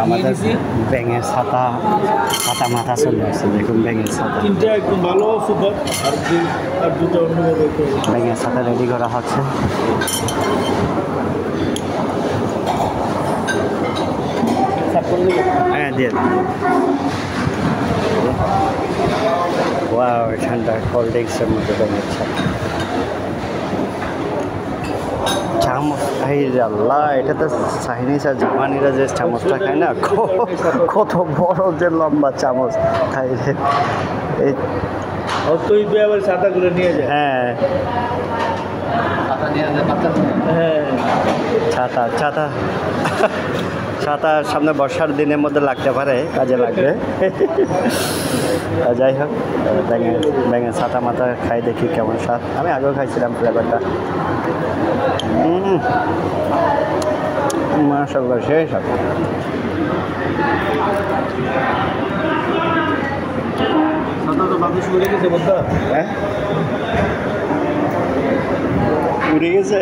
আমাদের ব্যাঙের ছাতা ছাতা মাথা চলে আসছে, দেখুন ব্যাঙের ছাতা। তিনটা একদম ভালো সুপার, আর দুটো অন্যভাবে ব্যাঙের ছাতা রেডি করা হচ্ছে। হ্যাঁ দিয়ে ওয়াও, ঠান্ডা কোল্ড ড্রিঙ্কসের মধ্যে ব্যাঙের ছাতা। চামচ, এই আল্লাহ, এটা তো চাইনিজ আর জাপানিরা যে চামচটা খায় না, কত বড় যে লম্বা চামচ খাই। এই তুই আবার ছাতাগুলো নিয়ে যায়। হ্যাঁ হ্যাঁ, ছাতা ছাতা ছাতা সামনে বর্ষার দিনের মধ্যে লাগতে পারে, কাজে লাগবে। যাই হোক, ব্যাঙের ছাতা মাথা খাই দেখি কেমন স্বাদ। আমি আগেও খাইছিলাম ফ্লেভারটা। মাশাআল্লাহ, সেই স্বাদ। ছাতা তো বাতাস উড়ে গেছে বলতো। হ্যাঁ, উড়ে গেছে।